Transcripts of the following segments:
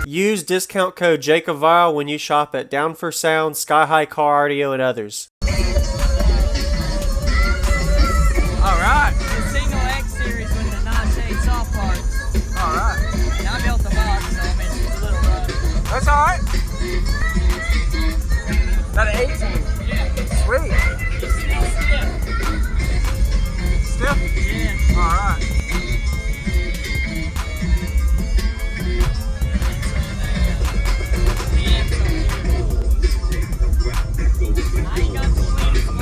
Use discount code JACOVILE when you shop at Down for Sound, Sky High Car Audio, and others. Alright, the single X series with the non-shade soft parts. Alright. And I built the box, so I mean, it's a little rough. That's alright. That an 18? Yeah. Sweet. It's still stiff. Stiff? Yeah. Alright. I ain't got the cleanest one.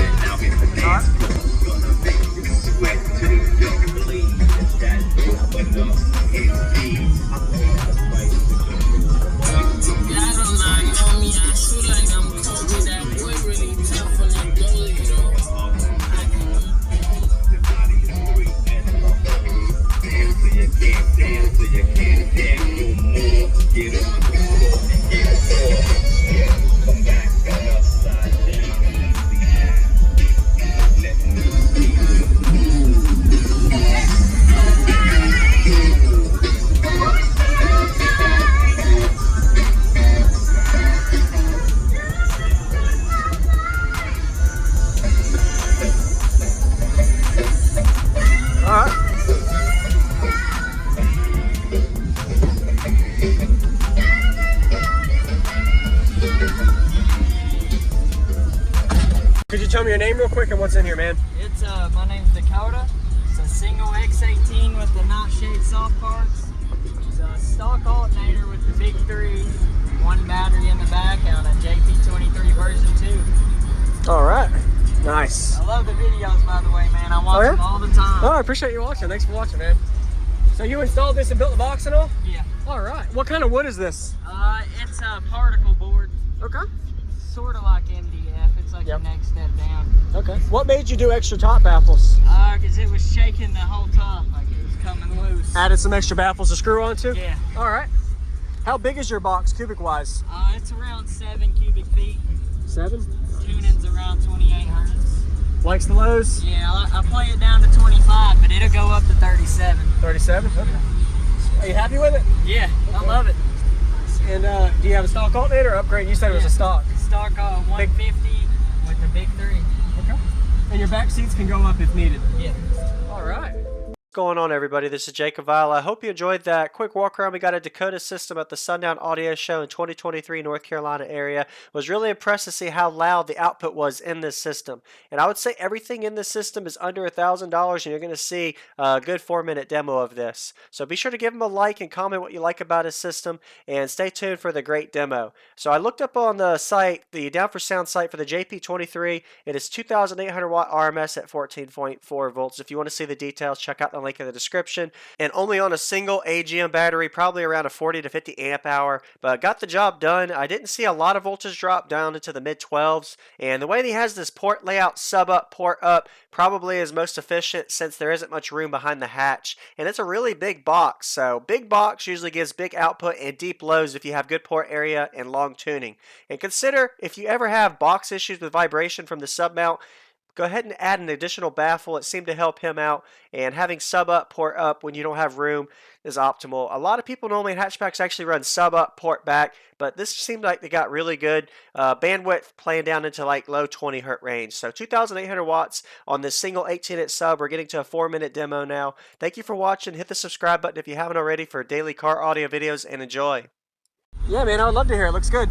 Alright. Could you tell me your name real quick and what's in here, man? It's my name's Dakota. It's a single X18 with the not shade soft parts. It's a stock alternator with the big 3, 1 battery in the back on a JP23 version 2. All right. Nice. I love the videos, by the way, man. I watch them all the time. Oh, I appreciate you watching. Thanks for watching, man. So you installed this and built the box and all? Yeah. All right. What kind of wood is this? It's a particle board. Okay. Sort of like MDF. It's like the next step down. Okay. What made you do extra top baffles? Because it was shaking the whole top, like it was coming loose. Added some extra baffles to screw onto? Yeah. All right. How big is your box, cubic wise? It's around 7 cubic feet. 7? Tuning's around 28 hertz. Likes the lows? Yeah, I play it down to 25, but it'll go up to 37. 37? Okay. Are you happy with it? Yeah, I love it. And do you have a stock alternator or upgrade? You said it was a stock. Stock 150 with the big 3. Okay. And your back seats can go up if needed. Yeah. All right. What's going on, everybody? This is Jake Avile. I hope you enjoyed that quick walk around. We got a Dakota system at the Sundown Audio Show in 2023 North Carolina area. Was really impressed to see how loud the output was in this system. And I would say everything in this system is under $1,000, and you're going to see a good 4-minute demo of this. So be sure to give him a like and comment what you like about his system, and stay tuned for the great demo. So I looked up on the site, the Down for Sound site for the JP23. It is 2,800 watt RMS at 14.4 volts. If you want to see the details, check out the link in the description, and only on a single AGM battery, probably around a 40 to 50 amp hour, but got the job done. I didn't see a lot of voltage drop down into the mid 12s, and the way he has this port layout, sub up, port up, probably is most efficient since there isn't much room behind the hatch, and it's a really big box. So big box usually gives big output and deep lows if you have good port area and long tuning. And consider, if you ever have box issues with vibration from the sub mount, go ahead and add an additional baffle. It seemed to help him out, and having sub up, port up when you don't have room is optimal. A lot of people normally in hatchbacks actually run sub up, port back, but this seemed like they got really good bandwidth playing down into like low 20 hertz range. So 2,800 watts on this single 18-inch sub. We're getting to a 4-minute demo now. Thank you for watching. Hit the subscribe button if you haven't already for daily car audio videos, and enjoy. Yeah, man, I would love to hear it. Looks good.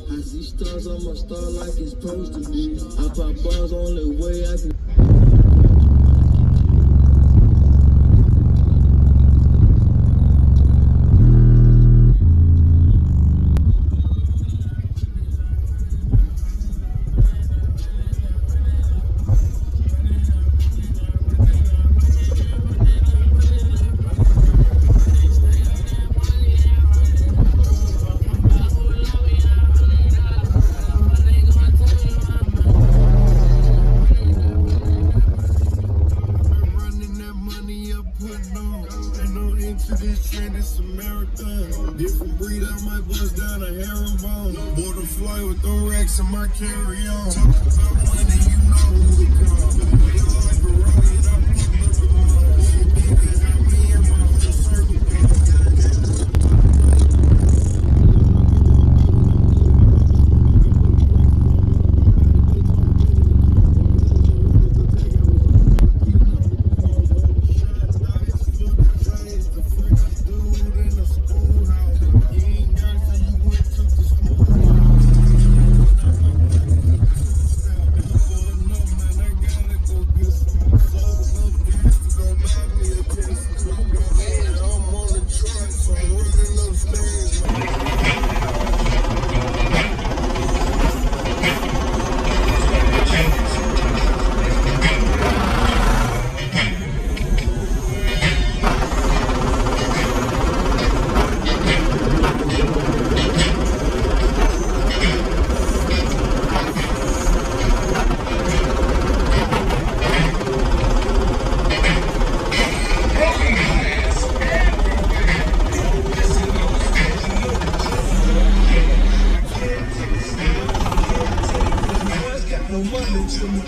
I see stars on my star like it's supposed to be. I pop bars only way I can. play with them racks in my carry-on. Talk about money, you know who to call. They like to roll it up, look at mine. She thinking that me and my whole circle.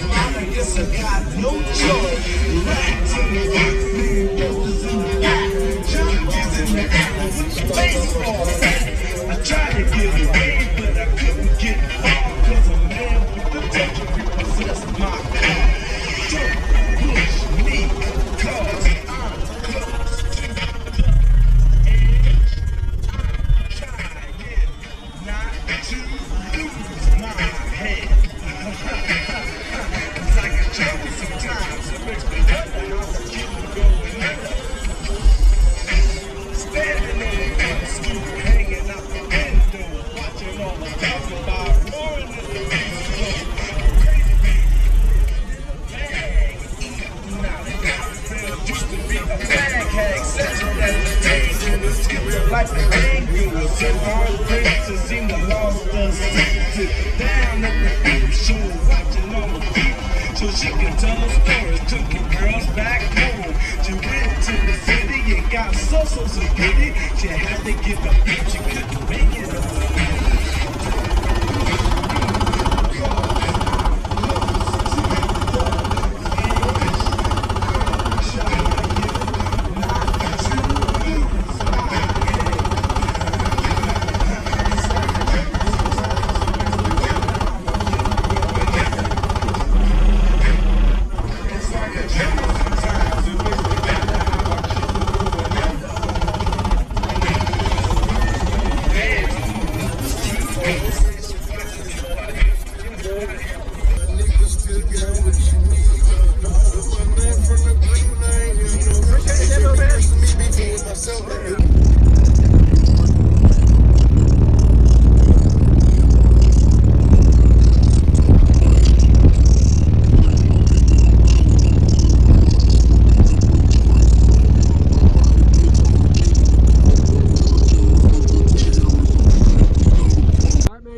I guess I got no choice. Right to the rock, nigga, goes in the back. Junkies in the alley, baseball bat. I tried to get away, but I couldn't get far. Cause a man with the touch repossessed my car. Don't push me, cause I'm close to the edge. I'm trying not to lose my head. Cause I get trouble sometimes, it makes me wonder how I keep going under. Standing on the stoop, hanging out the window, watching all the cars go by, roaring in the diesel. Used to be a bag hag, session at the days in the skipping like the angle. So hard to seem to lost the secret. Down at the beach show, watching all the people, so she can tell her stories. Took the girls back home. She went to the city and got so pretty. She had to give up, she couldn't make it up.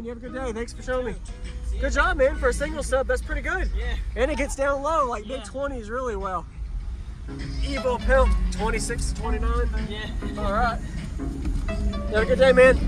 You have a good day. Thanks for showing me. Good job, man. For a single sub, that's pretty good. Yeah. And it gets down low, like mid 20s really well. Evo pimp, 26 to 29. Yeah. All right. You have a good day, man.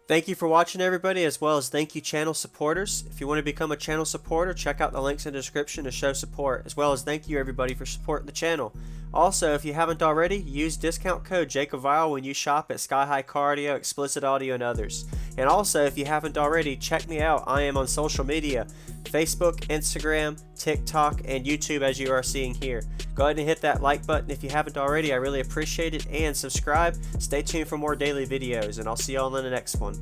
Thank you for watching, everybody, as well as thank you channel supporters. If you want to become a channel supporter, check out the links in the description to show support, as well as thank you everybody for supporting the channel. Also, if you haven't already, use discount code JAKEVILE when you shop at Sky High Cardio, Explicit Audio, and others. And also, if you haven't already, check me out. I am on social media, Facebook, Instagram, TikTok, and YouTube, as you are seeing here. Go ahead and hit that like button if you haven't already. I really appreciate it. And subscribe. Stay tuned for more daily videos, and I'll see y'all in the next one.